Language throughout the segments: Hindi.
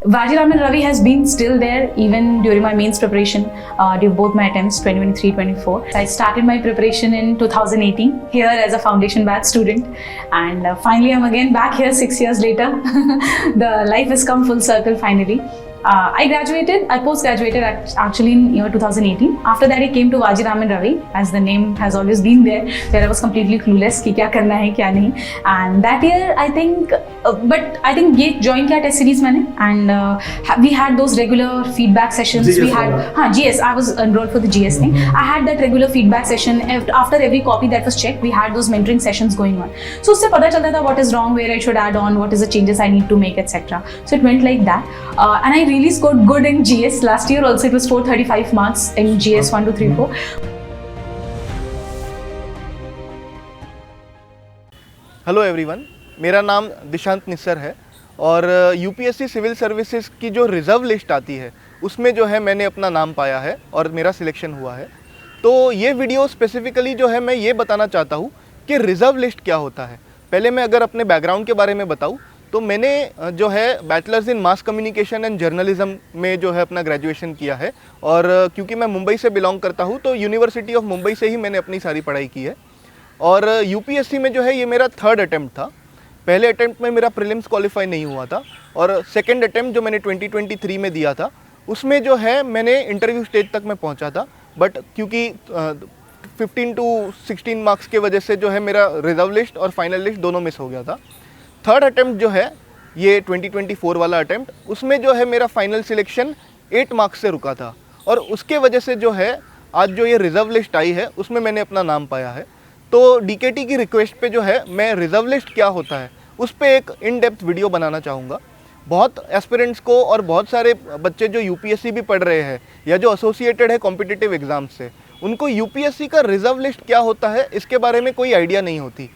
Vajiraman Ravi has been still there even during my mains preparation, during both my attempts 2023-24. I started my preparation in 2018 here as a foundation batch student, and finally I'm again back here 6 years later. The life has come full circle finally. I post-graduated actually in year 2018. After that I came to Vajiraman Ravi, as the name has always been there, where I was completely clueless कि क्या करना है क्या नहीं. And that year I think ये join किया test series मैंने, and we had those regular feedback sessions. GS we had GS. I was enrolled for the GS thing. I had that regular feedback session after every copy that was checked. We had those mentoring sessions going on. So उससे पता चलता था what is wrong, where I should add on, what is the changes I need to make, etc. So it went like that, and I really scored good in GS. Last year also it was 435 marks in GS 1, 2, 3, 4. Hello everyone, मेरा नाम दिशांत निस्सर है और यूपीएससी सिविल सर्विसेज की जो रिज़र्व लिस्ट आती है उसमें जो है मैंने अपना नाम पाया है और मेरा सिलेक्शन हुआ है। तो ये वीडियो स्पेसिफिकली जो है मैं ये बताना चाहता हूँ कि रिज़र्व लिस्ट क्या होता है। पहले मैं अगर अपने बैकग्राउंड के बारे में बताऊँ तो मैंने जो है bachelors in mass communication and journalism में जो है अपना ग्रेजुएशन किया है, और क्योंकि मैं मुंबई से बिलोंग करता हूँ तो यूनिवर्सिटी ऑफ मुंबई से ही मैंने अपनी सारी पढ़ाई की है। और यूपीएससी में जो है ये मेरा थर्ड अटेम्प्ट था। पहले अटेम्प्ट में मेरा प्रीलिम्स क्वालिफाई नहीं हुआ था, और सेकंड अटेम्प्ट जो मैंने 2023 में दिया था उसमें जो है मैंने इंटरव्यू स्टेज तक मैं पहुंचा था, बट क्योंकि 15 to 16 मार्क्स के वजह से जो है मेरा रिजर्व लिस्ट और फाइनल लिस्ट दोनों मिस हो गया था। थर्ड अटेम्प्ट जो है ये 2024 वाला अटेम्प्ट, उसमें जो है मेरा फाइनल सिलेक्शन 8 मार्क्स से रुका था, और उसके वजह से जो है आज जो ये रिजर्व लिस्ट आई है उसमें मैंने अपना नाम पाया है। तो डीकेटी की रिक्वेस्ट पे जो है मैं रिजर्व लिस्ट क्या होता है उस पर एक इन डेप्थ वीडियो बनाना चाहूँगा। बहुत एस्पिरेंट्स को और बहुत सारे बच्चे जो यूपीएससी भी पढ़ रहे हैं या जो एसोसिएटेड है कॉम्पिटिटिव एग्ज़ाम से, उनको यूपीएससी का रिजर्व लिस्ट क्या होता है इसके बारे में कोई आइडिया नहीं होती।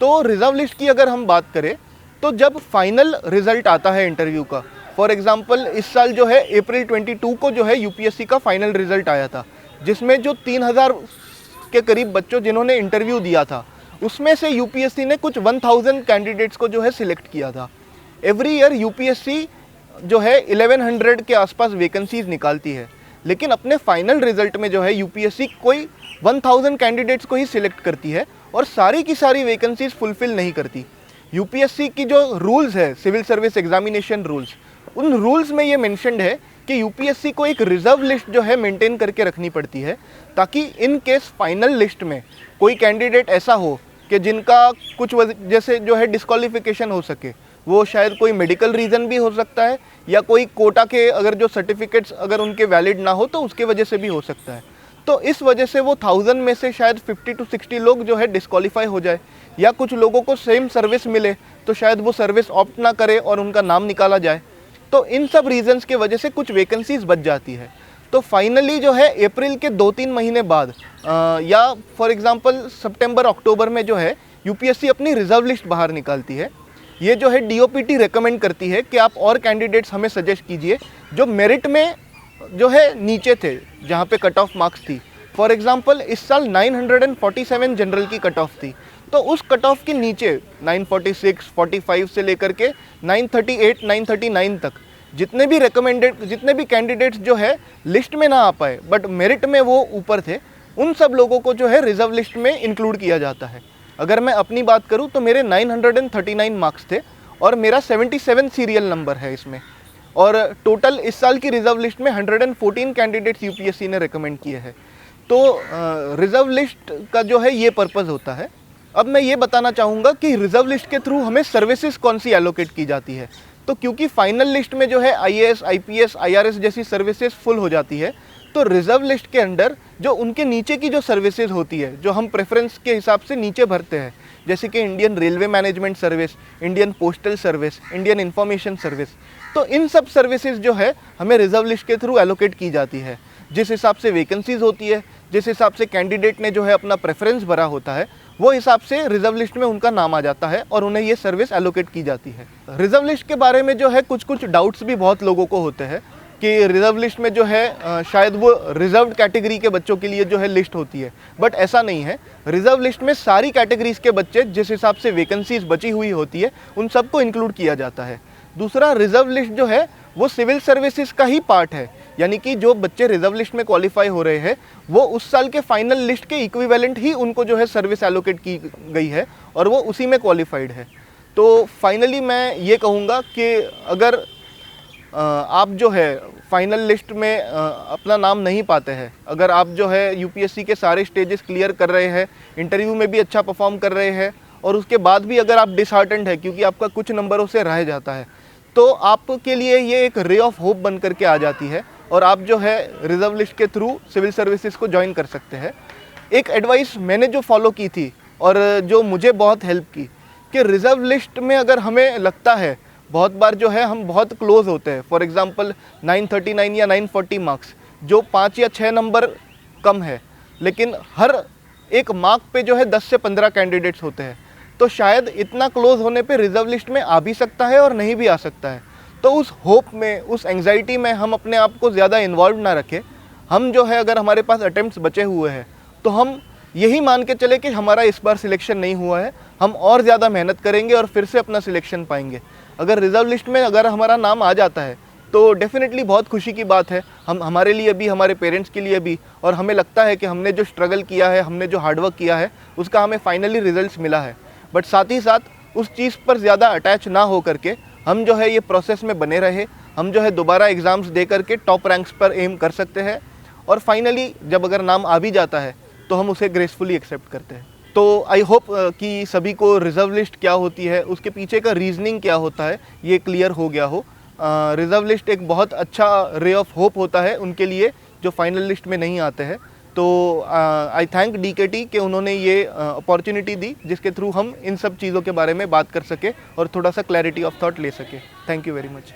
तो रिजर्व लिस्ट की अगर हम बात करें तो जब फाइनल रिजल्ट आता है इंटरव्यू का, फॉर एग्जांपल इस साल जो है अप्रैल 22 को जो है यूपीएससी का फाइनल रिजल्ट आया था, जिसमें जो 3000 के करीब बच्चों जिन्होंने इंटरव्यू दिया था उसमें से यूपीएससी ने कुछ 1000 कैंडिडेट्स को जो है सिलेक्ट किया था। एवरी ईयर यूपीएससी जो है 1100 के आसपास वैकेंसीज निकालती है, लेकिन अपने फाइनल रिजल्ट में जो है यूपीएससी कोई 1000 कैंडिडेट्स को ही सिलेक्ट करती है और सारी की सारी वैकेंसीज फुलफिल नहीं करती। यूपीएससी की जो रूल्स है सिविल सर्विस एग्जामिनेशन रूल्स, उन रूल्स में ये मेंशन्ड है कि यूपीएससी को एक रिजर्व लिस्ट जो है मेंटेन करके रखनी पड़ती है, ताकि इन केस फाइनल लिस्ट में कोई कैंडिडेट ऐसा हो कि जिनका कुछ वजह से जो है डिस्क्वालिफिकेशन हो सके। वो शायद कोई मेडिकल रीज़न भी हो सकता है, या कोई कोटा के अगर जो सर्टिफिकेट्स अगर उनके वैलिड ना हो तो उसके वजह से भी हो सकता है। तो इस वजह से वो 1000 में से शायद 50 to 60 लोग जो है डिस्क्वालीफाई हो जाए, या कुछ लोगों को सेम सर्विस मिले तो शायद वो सर्विस ऑप्ट ना करे और उनका नाम निकाला जाए। तो इन सब रीजंस के वजह से कुछ वैकेंसीज बच जाती है। तो फाइनली जो है अप्रैल के 2-3 महीने बाद या फॉर एग्जांपल सितंबर अक्टूबर में जो है यूपीएससी अपनी रिजर्व लिस्ट बाहर निकालती है। ये जो है डीओपीटी रेकमेंड करती है कि आप और कैंडिडेट्स हमें सजेस्ट कीजिए जो मेरिट में जो है नीचे थे, जहाँ पे कट ऑफ मार्क्स थी। फॉर एग्जांपल इस साल 947 जनरल की कट ऑफ थी, तो उस कट ऑफ के नीचे 946, 45 से लेकर के 938, 939 तक जितने भी कैंडिडेट्स जो है लिस्ट में ना आ पाए बट मेरिट में वो ऊपर थे, उन सब लोगों को जो है रिजर्व लिस्ट में इंक्लूड किया जाता है। अगर मैं अपनी बात करूं तो मेरे 939 मार्क्स थे और मेरा 77 सीरियल नंबर है इसमें, और टोटल इस साल की रिजर्व लिस्ट में 114 कैंडिडेट्स यूपीएससी ने रिकमेंड किए हैं। तो रिजर्व लिस्ट का जो है ये पर्पज़ होता है। अब मैं ये बताना चाहूँगा कि रिजर्व लिस्ट के थ्रू हमें सर्विसेज कौन सी एलोकेट की जाती है। तो क्योंकि फाइनल लिस्ट में जो है आईएएस, आईपीएस, आईआरएस जैसी सर्विसेज फुल हो जाती है, तो रिजर्व लिस्ट के अंडर जो उनके नीचे की जो सर्विसेज होती है, जो हम प्रेफरेंस के हिसाब से नीचे भरते हैं, जैसे कि Indian railway management service, Indian postal service, Indian information service, तो इन सब सर्विसेज जो है हमें रिजर्व लिस्ट के थ्रू एलोकेट की जाती है। जिस हिसाब से वैकेंसीज होती है, जिस हिसाब से कैंडिडेट ने जो है अपना प्रेफरेंस भरा होता है, वो हिसाब से रिजर्व लिस्ट में उनका नाम आ जाता है और उन्हें ये सर्विस एलोकेट की जाती है। रिजर्व लिस्ट के बारे में जो है कुछ डाउट्स भी बहुत लोगों को होते हैं कि रिजर्व लिस्ट में जो है शायद वो रिजर्व्ड कैटेगरी के बच्चों के लिए जो है लिस्ट होती है, बट ऐसा नहीं है। रिजर्व लिस्ट में सारी कैटेगरीज के बच्चे जिस हिसाब से वैकेंसीज बची हुई होती है उन सबको इंक्लूड किया जाता है। दूसरा, रिजर्व लिस्ट जो है वो सिविल सर्विसेज का ही पार्ट है, यानी कि जो बच्चे रिजर्व लिस्ट में क्वालिफाई हो रहे हैं वो उस साल के फाइनल लिस्ट के इक्विवेलेंट ही उनको जो है सर्विस एलोकेट की गई है और वो उसी में क्वालिफाइड है। तो फाइनली मैं ये कहूँगा कि अगर आप जो है फाइनल लिस्ट में अपना नाम नहीं पाते हैं, अगर आप जो है यूपीएससी के सारे स्टेजेस क्लियर कर रहे हैं, इंटरव्यू में भी अच्छा परफॉर्म कर रहे हैं और उसके बाद भी अगर आप डिसहार्टेंड है क्योंकि आपका कुछ नंबरों से रह जाता है, तो आपके लिए ये एक रे ऑफ होप बन करके आ जाती है और आप जो है रिजर्व लिस्ट के थ्रू सिविल सर्विसेज को ज्वाइन कर सकते हैं। एक एडवाइस मैंने जो फॉलो की थी और जो मुझे बहुत हेल्प की, कि रिजर्व लिस्ट में अगर हमें लगता है बहुत बार जो है हम बहुत क्लोज होते हैं, फॉर एग्जांपल 939 या 940 मार्क्स, जो 5 या 6 नंबर कम है, लेकिन हर एक मार्क पे जो है 10 से 15 कैंडिडेट्स होते हैं, तो शायद इतना क्लोज होने पे रिजर्व लिस्ट में आ भी सकता है और नहीं भी आ सकता है। तो उस होप में, उस एंग्जाइटी में हम अपने आप को ज़्यादा इन्वॉल्व ना रखें। हम जो है अगर हमारे पास अटेम्प्ट्स बचे हुए हैं तो हम यही मान के चले कि हमारा इस बार सिलेक्शन नहीं हुआ है, हम और ज़्यादा मेहनत करेंगे और फिर से अपना सिलेक्शन पाएंगे। अगर रिजर्व लिस्ट में अगर हमारा नाम आ जाता है तो डेफिनेटली बहुत खुशी की बात है, हम हमारे लिए भी, हमारे पेरेंट्स के लिए भी, और हमें लगता है कि हमने जो स्ट्रगल किया है, हमने जो हार्डवर्क किया है उसका हमें फाइनली रिजल्ट्स मिला है। बट साथ ही साथ उस चीज़ पर ज़्यादा अटैच ना हो करके हम जो है ये प्रोसेस में बने रहे, हम जो है दोबारा एग्ज़ाम्स दे करके टॉप रैंक्स पर एम कर सकते हैं और फाइनली जब अगर नाम आ भी जाता है तो हम उसे ग्रेसफुली एक्सेप्ट करते हैं। तो आई होप कि सभी को रिजर्व लिस्ट क्या होती है, उसके पीछे का रीजनिंग क्या होता है, ये क्लियर हो गया हो। रिजर्व लिस्ट एक बहुत अच्छा रे ऑफ होप होता है उनके लिए जो फाइनल लिस्ट में नहीं आते हैं। तो आई थैंक डीकेटी कि उन्होंने ये अपॉर्चुनिटी दी जिसके थ्रू हम इन सब चीज़ों के बारे में बात कर सके और थोड़ा सा क्लैरिटी ऑफ थॉट ले सके। Thank you very much.